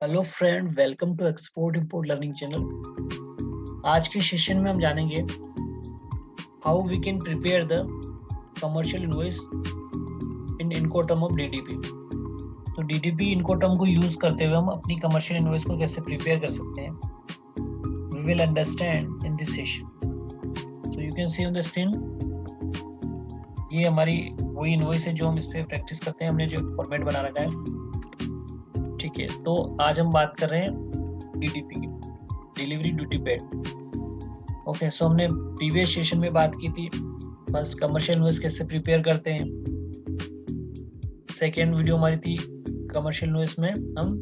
Hello friend, welcome to export import learning channel. आज के session में हम जानेंगे how we can prepare the commercial invoice in incoterm of DDP. तो DDP incoterm को use करते हुए हम अपनी कमर्शियल इनवॉइस को कैसे प्रिपेयर कर सकते हैं, we will understand in this session. So you can see on the screen, ये हमारी वही इनवॉइस है जो हम इस पे प्रैक्टिस करते हैं। हमने जो फॉर्मेट बना रखा है, ठीक है। तो आज हम बात कर रहे हैं डीडीपी की, डिलीवरी ड्यूटी पेड। ओके, सो हमने प्रीवियस सेशन में बात की थी बस कमर्शियल इनवॉइस कैसे प्रिपेयर करते हैं। सेकेंड वीडियो हमारी थी कमर्शियल इनवॉइस में हम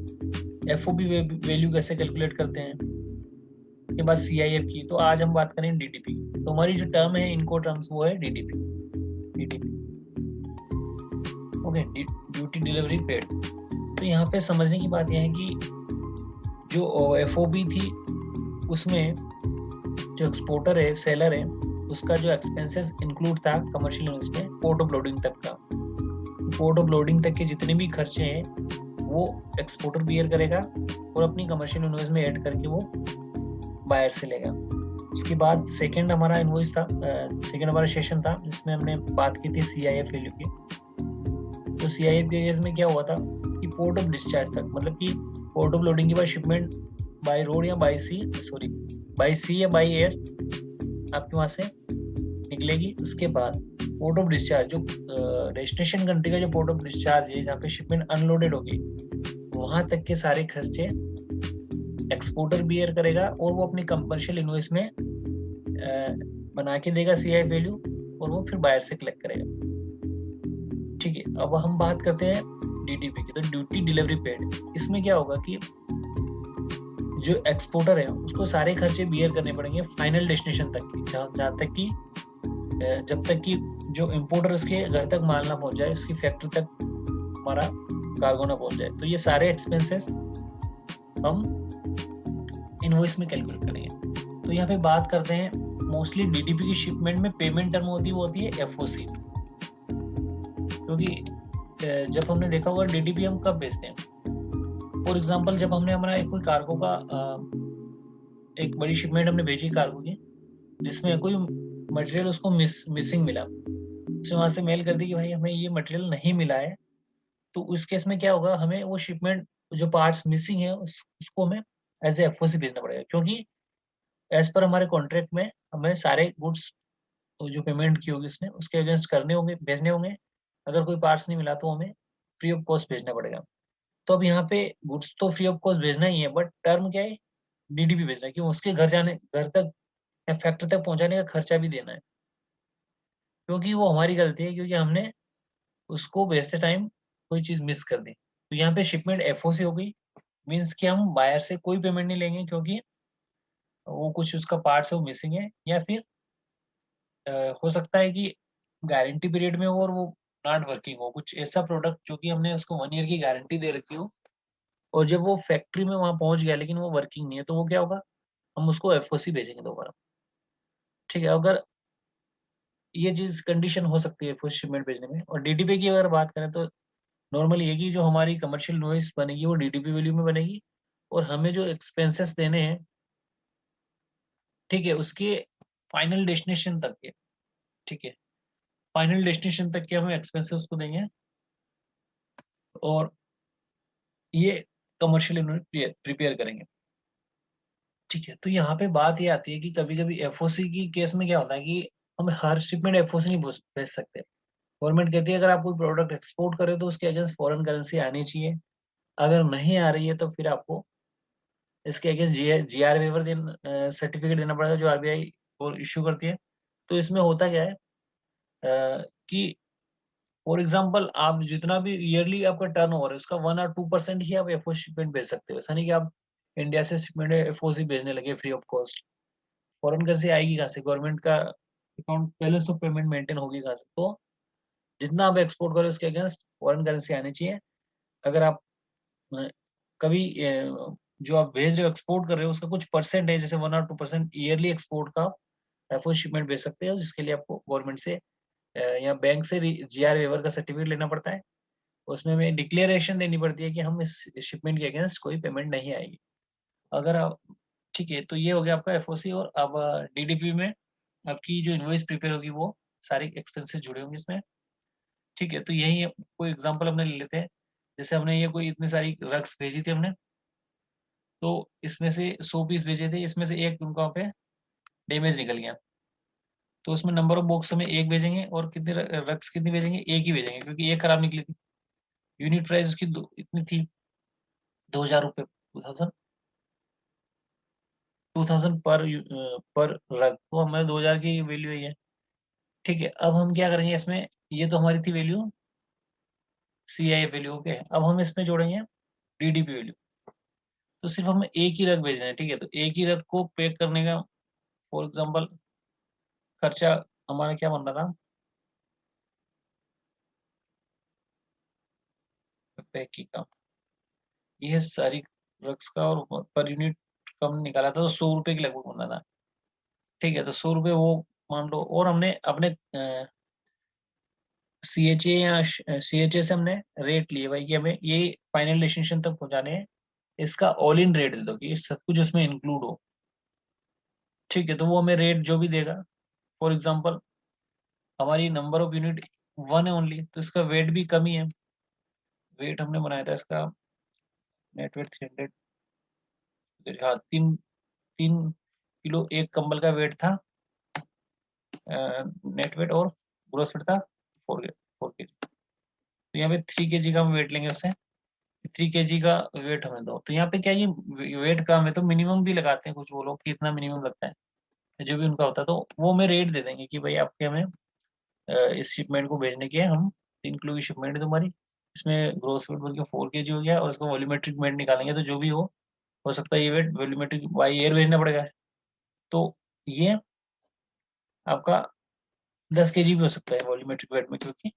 एफओबी वैल्यू कैसे कैलकुलेट करते हैं, उसके बाद सीआईएफ की। तो आज हम बात करें डीडीपी की। तो हमारी जो टर्म है इनको टर्म्स वो है DDP. Okay, duty delivery paid. तो यहाँ पे समझने की बात यह है कि जो एफओबी थी उसमें जो एक्सपोर्टर है, सेलर है, उसका जो एक्सपेंसेस इंक्लूड था कमर्शियल इनवॉइस में पोर्ट ऑफ लोडिंग तक का। पोर्ट ऑफ लोडिंग तक के जितने भी खर्चे हैं वो एक्सपोर्टर बियर करेगा और अपनी कमर्शियल इनवॉइस में ऐड करके वो बायर से लेगा। उसके बाद सेकंड हमारा इनवॉइस था, सेकंड हमारा सेशन था जिसमें हमने बात की थी सीआईएफ वैल्यू की। तो सीआईएफ के केस में क्या हुआ था कि पोर्ट ऑफ डिस्चार्ज तक, मतलब कि पोर्ट ऑफ लोडिंग के बाद शिपमेंट बाय रोड या बाय सी या बाय एयर आपके वहां से निकलेगी। उसके बाद पोर्ट ऑफ डिस्चार्ज, जो डेस्टिनेशन कंट्री का जो पोर्ट ऑफ डिस्चार्ज है जहाँ पे शिपमेंट अनलोडेड होगी, वहां तक के सारे खर्चे एक्सपोर्टर बियर करेगा और वो अपनी कमर्शियल इनवॉइस में बना के देगा सीआईएफ वैल्यू, और वो फिर बायर से कलेक्ट करेगा। ठीक है, अब हम बात करते हैं डीडीपी की। तो ड्यूटी डिलीवरी पेड, इसमें क्या होगा कि जो एक्सपोर्टर है उसको सारे खर्चे बियर करने पड़ेंगे फाइनल डेस्टिनेशन तक की, जहाँ तक कि जब तक कि जो इम्पोर्टर उसके घर तक माल ना पहुंच जाए, उसकी फैक्ट्री तक हमारा कार्गो ना पहुंच जाए। तो ये सारे एक्सपेंसेस हम इनवॉइस में कैलकुलेट करेंगे। तो यहाँ पे बात करते हैं मोस्टली डीडीपी की शिपमेंट में पेमेंट टर्म होती है एफओसी। क्योंकि जब हमने देखा होगा डीडीपी हम कब बेचते हैं, फॉर एग्जांपल जब हमने हमारा कोई कार्गो का एक बड़ी शिपमेंट हमने भेजी कार्गो की, जिसमें कोई मटेरियल उसको मिसिंग मिला, उसने वहां से मेल कर दी कि भाई हमें ये मटेरियल नहीं मिला है। तो उस केस में क्या होगा, हमें वो शिपमेंट जो पार्ट्स मिसिंग है उसको हमें एज ए एफओसी भेजना पड़ेगा, क्योंकि एज पर हमारे कॉन्ट्रैक्ट में हमें सारे गुड्स जो पेमेंट की होगी उसने उसके अगेंस्ट करने होंगे, भेजने होंगे। अगर कोई पार्ट्स नहीं मिला तो हमें फ्री ऑफ कॉस्ट भेजना पड़ेगा। तो अब यहाँ पे गुड्स तो फ्री ऑफ कॉस्ट भेजना ही है, बट टर्म क्या है, डीडीपी भेजना है कि उसके घर तक या फैक्ट्री तक पहुंचाने का खर्चा भी देना है। क्योंकि वो हमारी गलती है, क्योंकि हमने उसको भेजते टाइम कोई चीज मिस कर दी। तो यहाँ पे शिपमेंट एफओसी हो गई, मीन्स कि हम बायर से कोई पेमेंट नहीं लेंगे, क्योंकि वो कुछ उसका पार्ट्स है वो मिसिंग है, या फिर हो सकता है कि गारंटी पीरियड में हो और वो नॉट वर्किंग हो, कुछ ऐसा प्रोडक्ट जो कि हमने उसको 1 ईयर की गारंटी दे रखी हो, और जब वो फैक्ट्री में वहां पहुंच गया लेकिन वो वर्किंग नहीं है, तो वो क्या होगा, हम उसको एफओसी भेजेंगे दोबारा। ठीक है, अगर ये चीज कंडीशन हो सकती है फर्स्ट शिपमेंट भेजने में। और डीडीपी की अगर बात करें तो नॉर्मली ये कि जो हमारी कमर्शियल इनवॉइस बनेगी वो डीडीपी वैल्यू में बनेगी, और हमें जो एक्सपेंसेस देने हैं, ठीक है, उसके फाइनल डेस्टिनेशन तक के, ठीक है, फाइनल डेस्टिनेशन तक के हम एक्सपेंसेस उसको देंगे, और ये कमर्शियल इनवॉइस प्रिपेयर करेंगे। ठीक है, तो यहाँ पे बात ये आती है कि कभी कभी एफओसी की केस में क्या होता है कि हम हर शिपमेंट एफओसी नहीं भेज सकते। गवर्नमेंट कहती है अगर आप कोई प्रोडक्ट एक्सपोर्ट करें तो उसके अगेंस्ट फॉरेन करेंसी आनी चाहिए। अगर नहीं आ रही है तो फिर आपको इसके अगेंस्ट जीआर वेवर सर्टिफिकेट देना पड़ेगा, जो आरबीआई और इश्यू करती है। तो इसमें होता क्या है कि फॉर एग्जाम्पल आप जितना भी ईयरली आपका टर्न ओवर है उसका 1 और 2% ही आप एफओ शिपमेंट भेज सकते हो। ऐसा नहीं कि आप इंडिया से शिपमेंट एफओसी भेजने लगे free of cost. Foreign currency आएगी कहाँ से, गवर्नमेंट का account balance of payment maintain होगी कहाँ से। तो जितना आप एक्सपोर्ट करो उसके अगेंस्ट फॉरेन करेंसी आनी चाहिए। अगर आप अ, कभी जो आप भेज रहे हो, एक्सपोर्ट कर रहे हो, उसका कुछ परसेंट है, जैसे 1 और 2% ईयरली एक्सपोर्ट का एफओ शिपमेंट भेज सकते हो, जिसके लिए आपको गवर्नमेंट से या बैंक से जीआर वेवर का सर्टिफिकेट लेना पड़ता है। उसमें हमें डिक्लेरेशन देनी पड़ती है कि हम इस शिपमेंट के अगेंस्ट कोई पेमेंट नहीं आएगी। अगर आप ठीक है, तो ये हो गया आपका एफओसी। और अब डीडीपी में आपकी जो इनवॉइस प्रिपेयर होगी वो सारे एक्सपेंसेस जुड़े होंगे इसमें। ठीक है, तो यही कोई एग्जांपल अपने ले लेते हैं। जैसे हमने ये कोई इतनी सारी रग्स भेजी थी हमने, तो इसमें से 100 पीस भेजे थे, इसमें से एक उनका वहाँ पे डैमेज निकल गया, तो उसमें नंबर ऑफ बॉक्स में एक भेजेंगे, और कितने रग्स कितनी भेजेंगे, एक ही भेजेंगे, क्योंकि एक खराब निकली थी। यूनिट प्राइस उसकी इतनी थी, 2000 रुपये, 2000 पर रग, तो हमारे 2000 की वैल्यू ही है। ठीक है, अब हम क्या करेंगे इसमें, ये तो हमारी थी value, C I value. Okay, अब हम इसमें जोड़ेंगे डीडीपी वैल्यू। तो सिर्फ हमें एक ही रग भेजना है। ठीक है, तो एक ही रग को पैक करने का फॉर एग्जाम्पल खर्चा हमारा क्या बन रहा था, पैकिंग का, ये सारी रग्स का, और पर यूनिट कम निकाला था, तो 100 रुपये के लगभग बना था। ठीक है, तो 100 रुपये वो मान लो, और हमने अपने सीएचए या सीएचए से हमने रेट लिए भाई कि हमें ये फाइनल डेस्टिनेशन तक पहुंचाने हैं, इसका ऑल इन रेट दे दो कि सब कुछ उसमें इंक्लूड हो। ठीक है, तो वो हमें रेट जो भी देगा, फॉर एग्जांपल हमारी नंबर ऑफ यूनिट 1 है ओनली, तो इसका वेट भी कम ही है। वेट हमने बनाया था इसका, नेट वेट 300, हाँ 3 किलो एक कंबल का वेट था, नेट वेट, और ग्रोस वेट था 4 के जी। तो यहाँ पे 3 kg का हम वेट लेंगे उससे, 3 kg का वेट हमें दो। तो यहाँ पे क्या, ये वेट कम है तो मिनिमम भी लगाते हैं कुछ वो लोग कि इतना मिनिमम लगता है, जो भी उनका होता है, तो वो हमें रेट दे देंगे कि भाई आपके हमें इस शिपमेंट को भेजने के हम 3 किलो की शिपमेंट है तुम्हारी, इसमें ग्रोस वेट बोल के 4 kg हो गया, और इसको वॉल्यूमेट्रिक वेट निकालेंगे, तो जो भी हो सकता है ये वेट वॉल्यूमेट्रिक बाई एयर भेजना पड़ेगा। तो ये आपका 10 kg भी हो सकता है वॉल्यूमेट्रिक वेट में, क्योंकि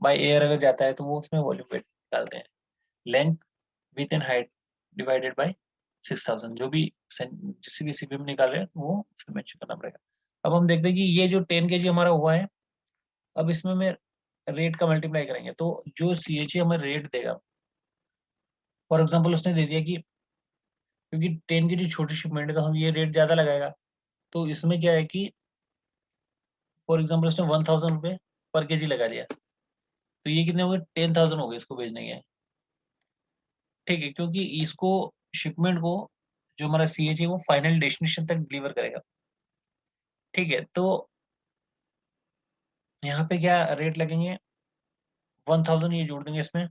बाई एयर अगर जाता है तो वो उसमें वॉल्यूम वेट निकालते हैं। Length, with and height divided by 6000, जो भी जिस भी सीपी में निकाल रहे हैं वो उसमें मेंशन करना पड़ेगा। अब हम देखते हैं कि ये जो 10 kg हमारा हुआ है, अब इसमें में रेट का मल्टीप्लाई करेंगे, तो जो सीएचए हमें रेट देगा, फॉर एग्जाम्पल उसने दे दिया कि क्योंकि 10 kg छोटी शिपमेंट है तो हम ये रेट ज्यादा लगाएगा, तो इसमें क्या है कि फॉर एग्जाम्पल उसने 1000 रुपये पर केजी लगा दिया, तो ये कितने हो गए, 10,000 हो गए इसको भेजने के। ठीक है, क्योंकि इसको शिपमेंट को जो हमारा सीएच है वो फाइनल डेस्टिनेशन तक डिलीवर करेगा। ठीक है, तो यहाँ पे क्या रेट लगेंगे, 1000 ये जोड़ देंगे इसमें,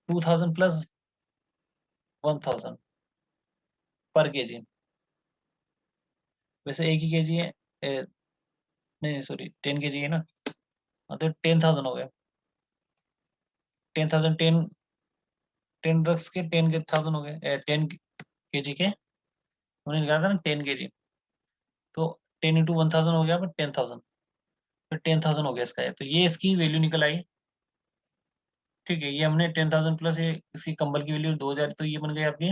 2000 प्लस 1000 पर केजी। वैसे एक ही केजी है, नहीं सॉरी 10 kg है ना, हाँ, तो 10,000 हो गया। 10,000, 10 ड्रग्स के 10,000 हो गए, 10 kg के उन्होंने निकाला था ना 10 kg, तो 10 × 1000 हो गया, पर 10,000, फिर 10,000 हो गया इसका है, तो ये इसकी वैल्यू निकल आई। ठीक है, ये हमने 10,000 प्लस ये इसकी कंबल की वैल्यू 2,000, तो ये बन गई आपकी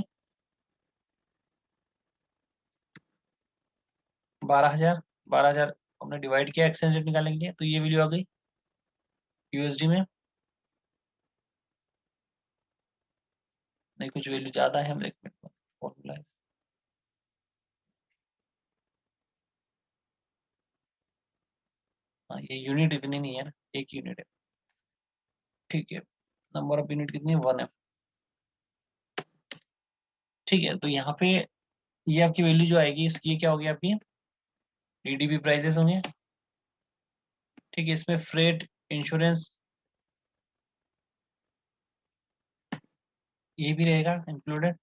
12,000। 12,000 हमने डिवाइड किया एक्सचेंज रेट निकालने के लिए, तो ये वैल्यू आ गई यूएसडी में। नहीं, कुछ वैल्यू ज्यादा है, हम एक मिनट फॉर्मूला है। हाँ, ये यूनिट इतनी नहीं है ना, एक यूनिट है। ठीक है, नंबर ऑफ यूनिट कितनी है, 1 है। ठीक है, तो यहाँ पे ये आपकी वैल्यू जो आएगी इसकी, ये क्या होगी आपकी डीडीपी प्राइसेस होंगे। ठीक है, इसमें फ्रेट, इंश्योरेंस, ये भी रहेगा इंक्लूडेड।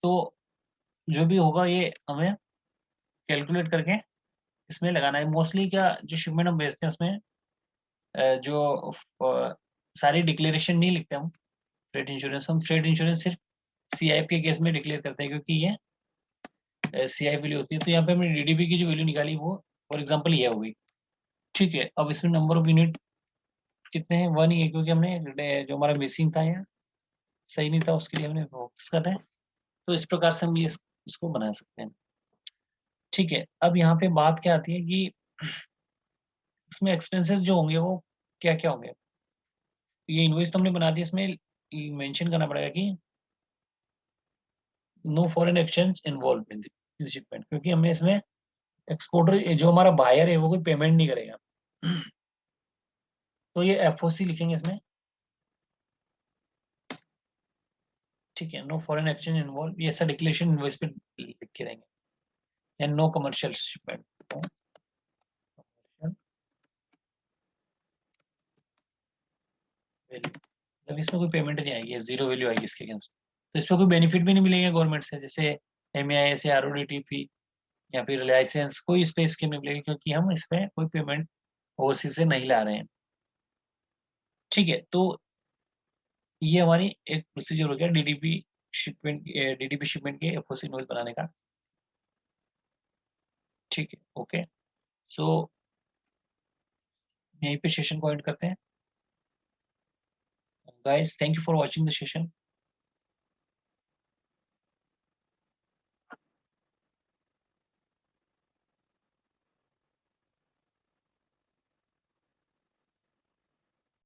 तो जो भी होगा ये हमें कैलकुलेट करके इसमें लगाना है। मोस्टली क्या जो शिपमेंट हम भेजते हैं उसमें जो सारी डिक्लेरेशन नहीं लिखते हम फ्रेट इंश्योरेंस, हम फ्रेट इंश्योरेंस सिर्फ सीआईएफ के केस में डिक्लेयर करते हैं, क्योंकि ये सीआईएफ वैल्यू होती है। तो यहाँ पे हमने डीडीपी की जो वैल्यू निकाली वो फॉर एग्जाम्पल ये होगी। ठीक है, अब इसमें नंबर ऑफ यूनिट कितने हैं, 1 ही है, क्योंकि हमने जो हमारा मिसिंग था यहाँ सही नहीं था, उसके लिए हमने वापस कर रहे हैं। तो इस प्रकार से हम ये इसको बना सकते हैं। ठीक है, अब यहाँ पे बात क्या आती है कि इसमें एक्सपेंसेस जो होंगे वो क्या क्या होंगे। ये इनवॉइस तो हमने बना दिया, इसमें मेंशन करना पड़ेगा कि no foreign exchange involve in this shipment, क्योंकि हमें इसमें एक्सपोर्टर जो हमारा बायर है वो कोई पेमेंट नहीं करेगा। तो ये एफओसी लिखेंगे इसमें, ठीक है। नो फॉरेन एक्सचेंज इन्वॉल्व, ये ऐसा डिक्लेरेशन इनवॉइस पे लिख के देंगे। एंड नो कमर्शियल शिपमेंट, मतलब इसमें कोई पेमेंट नहीं आएगी, जीरो वैल्यू आएगी इसके अगेंस्ट। तो इसमें कोई बेनिफिट भी नहीं मिलेंगे गवर्नमेंट से, जैसे MEIS या RODTP या फिर लाइसेंस, कोई इस पे स्कीम नहीं मिलेगी, क्योंकि हम इसमें कोई पेमेंट ओवरसीज से नहीं ला रहे हैं। ठीक है, तो ये हमारी एक प्रोसीजर हो गया DDP शिपमेंट के एफओसी नोट बनाने का। ठीक है, ओके। सो यहीं पे सेशन को एंड करते हैं। Guys, thank you for watching the session.